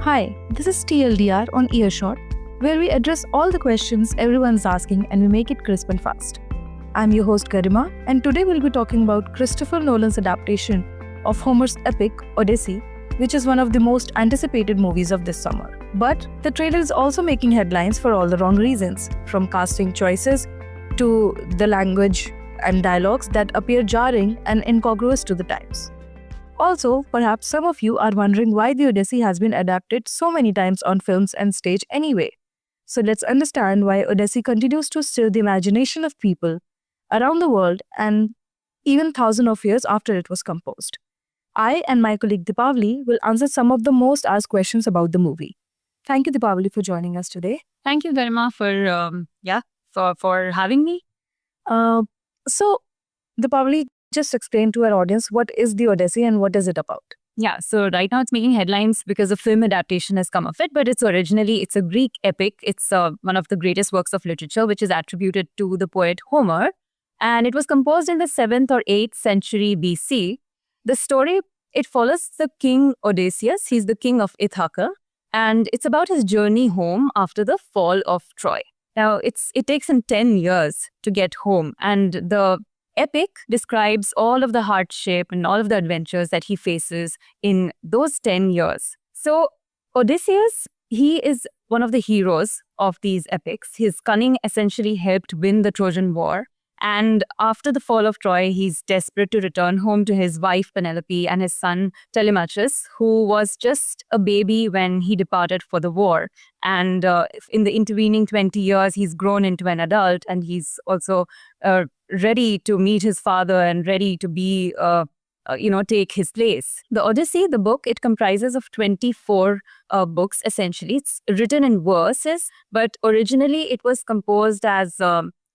Hi, this is TLDR on Earshot, where we address all the questions everyone's asking and we make it crisp and fast. I'm your host Garima, and today we'll be talking about Christopher Nolan's adaptation of Homer's epic Odyssey, which is one of the most anticipated movies of this summer. But the trailer is also making headlines for all the wrong reasons, from casting choices to the language and dialogues that appear jarring and incongruous to the times. Also, perhaps some of you are wondering why the Odyssey has been adapted so many times on films and stage anyway. So let's understand why Odyssey continues to stir the imagination of people around the world and even thousands of years after it was composed. I and my colleague Deepavali will answer some of the most asked questions about the movie. Thank you, Deepavali, for joining us today. Thank you, Garima, for having me. So, Deepavali, just explain to our audience what is the Odyssey and what is it about? Yeah, so right now it's making headlines because a film adaptation has come of it, but it's a Greek epic. It's one of the greatest works of literature, which is attributed to the poet Homer, and it was composed in the 7th or 8th century BC. The story, it follows the king Odysseus. He's the king of Ithaca, and it's about his journey home after the fall of Troy. Now, it takes him 10 years to get home, and the epic describes all of the hardship and all of the adventures that he faces in those 10 years. So Odysseus, he is one of the heroes of these epics. His cunning essentially helped win the Trojan War. And after the fall of Troy, he's desperate to return home to his wife Penelope and his son Telemachus, who was just a baby when he departed for the war. And in the intervening 20 years, he's grown into an adult, and he's also ready to meet his father and ready to be, take his place. The Odyssey, the book, it comprises of 24 books, essentially. It's written in verses, but originally it was composed as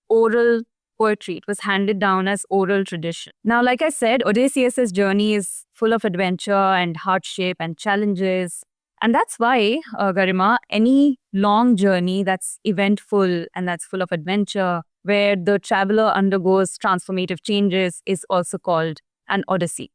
oral poetry. It was handed down as oral tradition. Now, like I said, Odysseus' journey is full of adventure and hardship and challenges. And that's why, Garima, any long journey that's eventful and that's full of adventure, where the traveler undergoes transformative changes, is also called an Odyssey.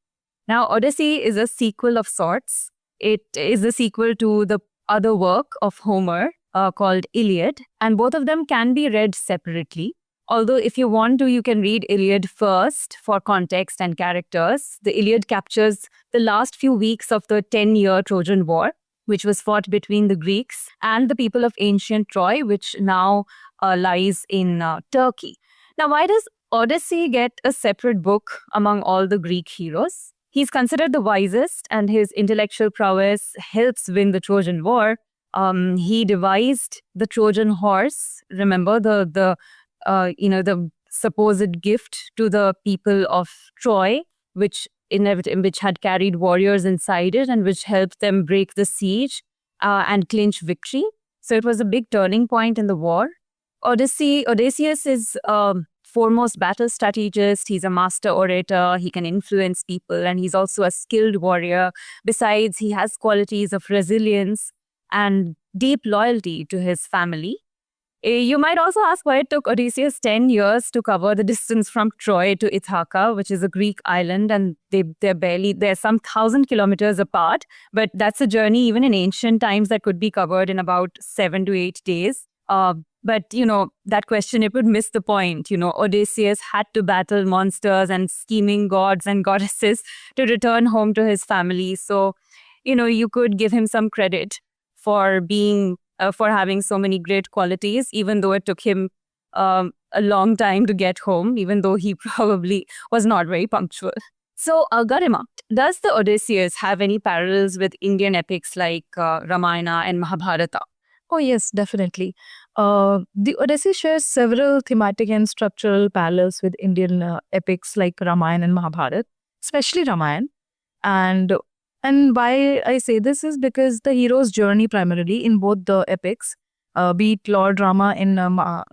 Now, Odyssey is a sequel of sorts. It is a sequel to the other work of Homer called Iliad, and both of them can be read separately. Although if you want to, you can read Iliad first for context and characters. The Iliad captures the last few weeks of the 10-year Trojan War, which was fought between the Greeks and the people of ancient Troy, which now lies in Turkey. Now, why does Odyssey get a separate book among all the Greek heroes? He's considered the wisest, and his intellectual prowess helps win the Trojan War. He devised the Trojan horse. Remember the supposed gift to the people of Troy, which had carried warriors inside it and which helped them break the siege and clinch victory. So it was a big turning point in the war. Odysseus is foremost battle strategist. He's a master orator. He can influence people, and he's also a skilled warrior. Besides, he has qualities of resilience and deep loyalty to his family. You might also ask why it took Odysseus 10 years to cover the distance from Troy to Ithaca, which is a Greek island, and they're some 1,000 kilometers apart. But that's a journey even in ancient times that could be covered in about 7 to 8 days. But, that question, it would miss the point. Odysseus had to battle monsters and scheming gods and goddesses to return home to his family. So, you could give him some credit for having so many great qualities, even though it took him a long time to get home, even though he probably was not very punctual. So, Garima, does the Odysseus have any parallels with Indian epics like Ramayana and Mahabharata? Oh, yes, definitely. The Odyssey shares several thematic and structural parallels with Indian epics like Ramayana and Mahabharata, especially Ramayana. And why I say this is because the hero's journey primarily in both the epics, be it Lord Rama in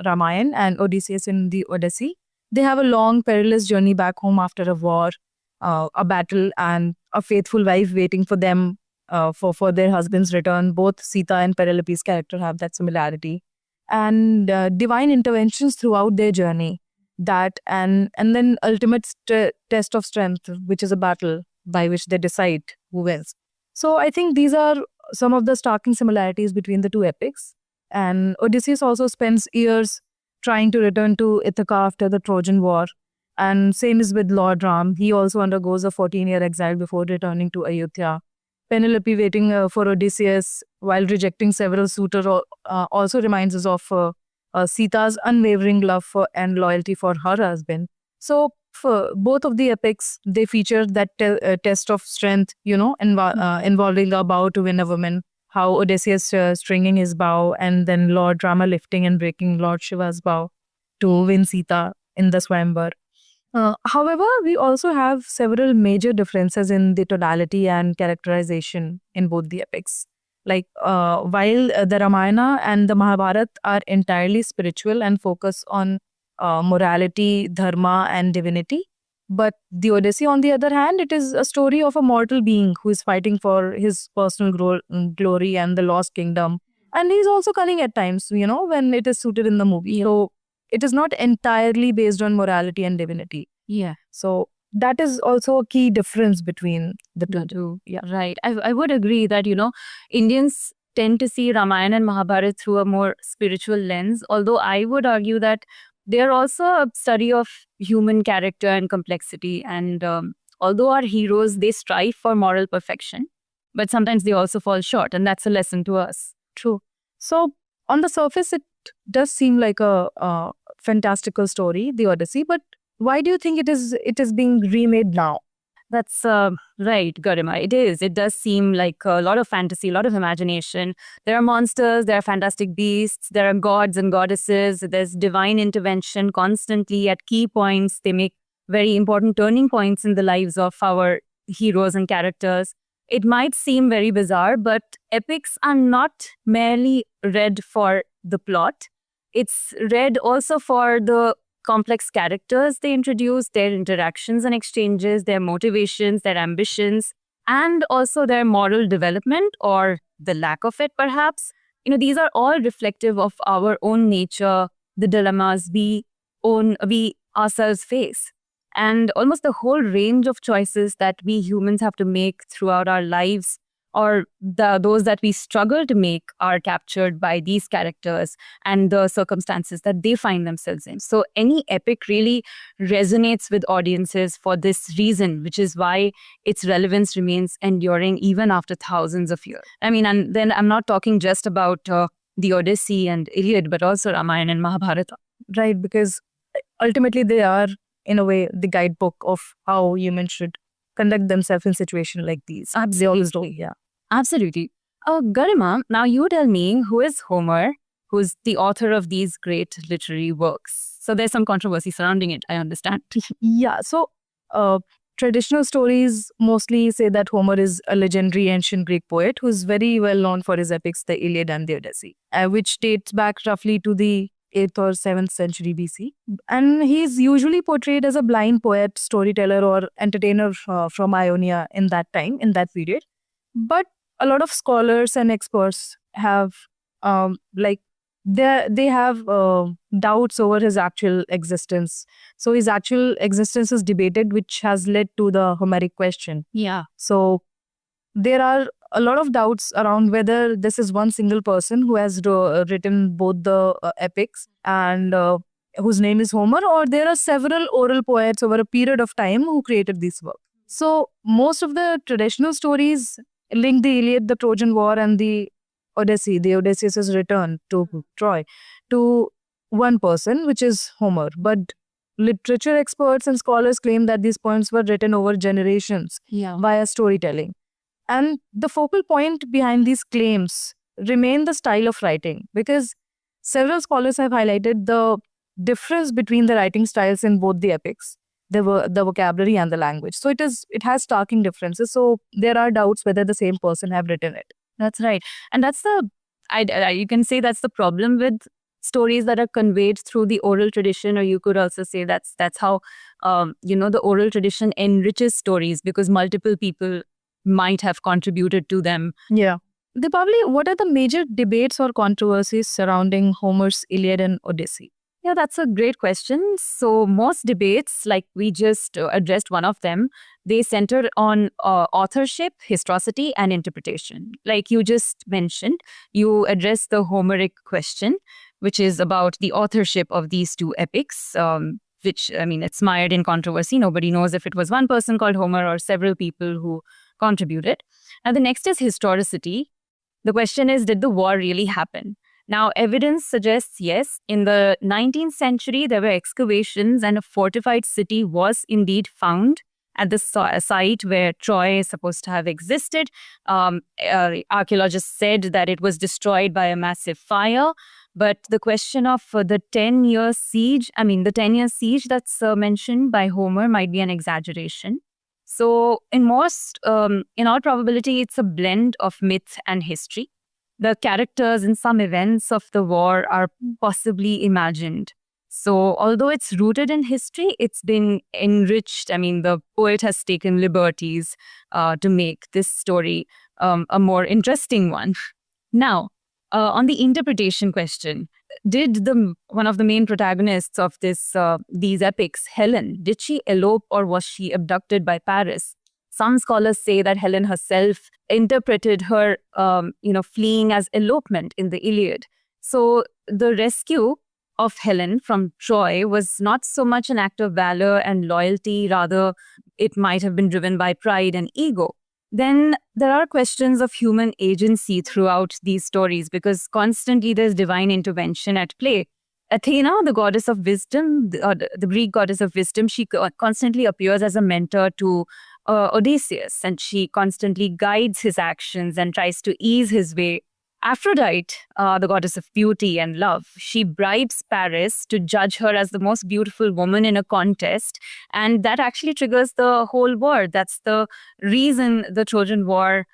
Ramayana and Odysseus in the Odyssey, they have a long, perilous journey back home after a war, a battle, and a faithful wife waiting for them for their husband's return. Both Sita and Penelope's character have that similarity. And divine interventions throughout their journey, and then ultimate test of strength, which is a battle by which they decide who wins. So I think these are some of the starking similarities between the two epics. And Odysseus also spends years trying to return to Ithaca after the Trojan War. And same is with Lord Ram. He also undergoes a 14-year exile before returning to Ayodhya. Penelope waiting for Odysseus while rejecting several suitors also reminds us of Sita's unwavering love and loyalty for her husband. So, for both of the epics, they feature that test of strength, involving a bow to win a woman. How Odysseus stringing his bow, and then Lord Rama lifting and breaking Lord Shiva's bow to win Sita in the Swayamvar. However, we also have several major differences in the tonality and characterization in both the epics. Like, while the Ramayana and the Mahabharata are entirely spiritual and focus on morality, dharma, and divinity, but the Odyssey, on the other hand, it is a story of a mortal being who is fighting for his personal glory and the lost kingdom. And he's also cunning at times, when it is suited in the movie. So it is not entirely based on morality and divinity. Yeah. So that is also a key difference between the two. Yeah. Right. I would agree that, Indians tend to see Ramayana and Mahabharata through a more spiritual lens, although I would argue that they are also a study of human character and complexity. And although our heroes, they strive for moral perfection, but sometimes they also fall short. And that's a lesson to us. True. So on the surface, it does seem like a fantastical story, the Odyssey, but why do you think it is being remade now? That's right, Garima. It is. It does seem like a lot of fantasy, a lot of imagination. There are monsters, there are fantastic beasts, there are gods and goddesses, there's divine intervention constantly at key points. They make very important turning points in the lives of our heroes and characters. It might seem very bizarre, but epics are not merely read for the plot. It's read also for the complex characters they introduce, their interactions and exchanges, their motivations, their ambitions, and also their moral development or the lack of it, perhaps. These are all reflective of our own nature, the dilemmas we ourselves face. And almost the whole range of choices that we humans have to make throughout our lives, or those that we struggle to make, are captured by these characters and the circumstances that they find themselves in. So any epic really resonates with audiences for this reason, which is why its relevance remains enduring even after thousands of years. And then I'm not talking just about the Odyssey and Iliad, but also Ramayana and Mahabharata. Right, because ultimately they are, in a way, the guidebook of how humans should conduct themselves in situations like these. They always do, yeah. Absolutely. Garima, now you tell me, who is Homer, who's the author of these great literary works? So there's some controversy surrounding it, I understand. Yeah, so traditional stories mostly say that Homer is a legendary ancient Greek poet who's very well known for his epics, the Iliad and the Odyssey, which dates back roughly to the 8th or 7th century BC. And he's usually portrayed as a blind poet, storyteller, or entertainer from Ionia in that time, in that period. But a lot of scholars and experts have they have doubts over his actual existence. So his actual existence is debated, which has led to the Homeric question. Yeah. So there are a lot of doubts around whether this is one single person who has written both the epics and whose name is Homer, or there are several oral poets over a period of time who created these works. So most of the traditional stories link the Iliad, the Trojan War, and the Odyssey, the Odysseus' return to Troy, to one person, which is Homer. But literature experts and scholars claim that these poems were written over generations via storytelling. And the focal point behind these claims remain the style of writing, because several scholars have highlighted the difference between the writing styles in both the epics, the vocabulary and the language. So it has starking differences. So there are doubts whether the same person have written it. That's right. And that's you can say that's the problem with stories that are conveyed through the oral tradition, or you could also say that's how, the oral tradition enriches stories because multiple people might have contributed to them. Yeah. Deepavali, what are the major debates or controversies surrounding Homer's Iliad and Odyssey? Yeah, that's a great question. So most debates, like we just addressed one of them, they center on authorship, historicity, and interpretation. Like you just mentioned, you address the Homeric question, which is about the authorship of these two epics, which, I mean, it's mired in controversy. Nobody knows if it was one person called Homer or several people who contributed. And the next is historicity. The question is, did the war really happen? Now, evidence suggests yes. In the 19th century, there were excavations and a fortified city was indeed found at the site where Troy is supposed to have existed. Archaeologists said that it was destroyed by a massive fire. But the question of the 10-year siege, the 10-year siege that's mentioned by Homer might be an exaggeration. So in all probability, it's a blend of myth and history. The characters in some events of the war are possibly imagined. So although it's rooted in history, it's been enriched. The poet has taken liberties to make this story a more interesting one. Now, on the interpretation question, did one of the main protagonists of these epics, Helen, did she elope or was she abducted by Paris? Some scholars say that Helen herself interpreted her, fleeing as elopement in the Iliad. So the rescue of Helen from Troy was not so much an act of valor and loyalty, rather it might have been driven by pride and ego. Then there are questions of human agency throughout these stories because constantly there's divine intervention at play. Athena, the goddess of wisdom, the Greek goddess of wisdom, she constantly appears as a mentor to Odysseus, and she constantly guides his actions and tries to ease his way. Aphrodite, the goddess of beauty and love, she bribes Paris to judge her as the most beautiful woman in a contest, and that actually triggers the whole war. That's the reason the Trojan War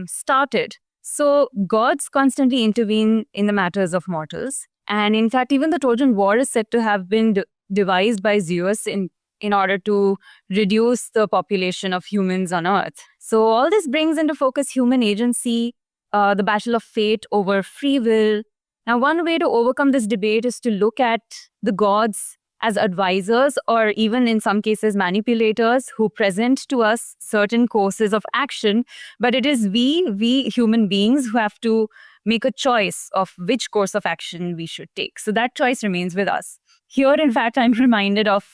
started. So gods constantly intervene in the matters of mortals. And in fact, even the Trojan War is said to have been devised by Zeus in order to reduce the population of humans on Earth. So all this brings into focus human agency, the battle of fate over free will. Now, one way to overcome this debate is to look at the gods as advisors or even in some cases manipulators who present to us certain courses of action. But it is we human beings who have to make a choice of which course of action we should take. So that choice remains with us. Here, in fact, I'm reminded of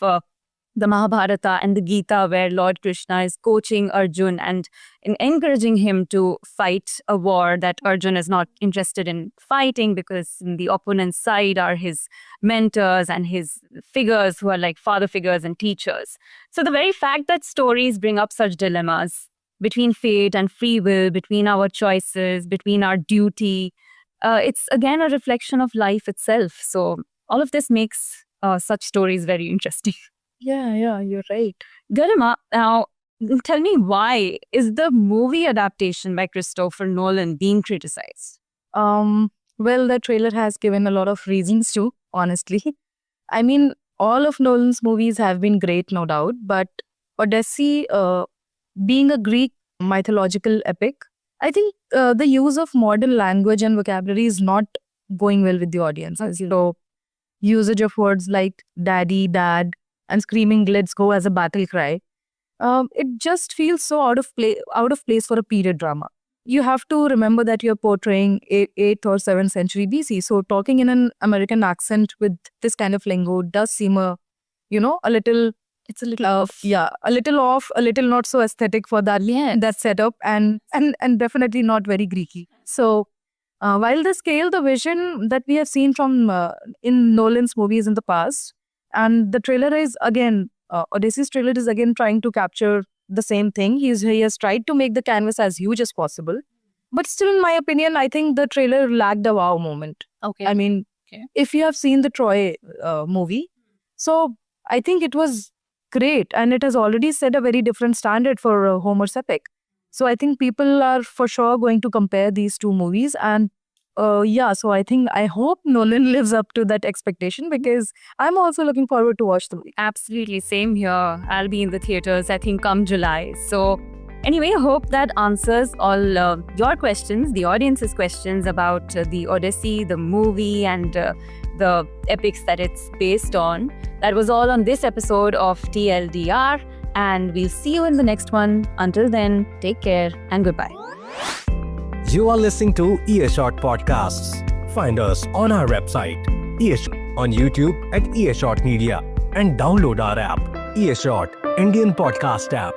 the Mahabharata and the Gita, where Lord Krishna is coaching Arjun and encouraging him to fight a war that Arjun is not interested in fighting because the opponent's side are his mentors and his figures who are like father figures and teachers. So the very fact that stories bring up such dilemmas between fate and free will, between our choices, between our duty, it's again a reflection of life itself. So all of this makes such stories very interesting. Yeah, you're right. Garima, now tell me, why is the movie adaptation by Christopher Nolan being criticized? Well, the trailer has given a lot of reasons too, honestly. All of Nolan's movies have been great, no doubt, but Odyssey, being a Greek mythological epic, I think the use of modern language and vocabulary is not going well with the audience. So, usage of words like daddy, dad, and screaming "let's go" as a battle cry, it just feels so out of place for a period drama. You have to remember that you're portraying 8th or 7th century BC. So talking in an American accent with this kind of lingo does seem a little. It's a little off, a little off, a little not so aesthetic for that setup, and definitely not very Greeky. So while the scale, the vision that we have seen from in Nolan's movies in the past, and the trailer is again, Odyssey's trailer is again trying to capture the same thing. He has tried to make the canvas as huge as possible, but still, in my opinion, I think the trailer lacked a wow moment. Okay. If you have seen the Troy movie, so I think it was great, and it has already set a very different standard for Homer's epic. So I think people are for sure going to compare these two movies, and so I hope Nolan lives up to that expectation, because I'm also looking forward to watch the movie. Absolutely, same here. I'll be in the theaters, I think, come July. So Anyway, hope that answers all your questions, the audience's questions about the Odyssey, the movie, and the epics that it's based on. That was all on this episode of TLDR, and we'll see you in the next one. Until then, take care and goodbye. You are listening to Earshot Podcasts. Find us on our website, Earshot, on YouTube at Earshot Media, and download our app, Earshot, Indian Podcast app.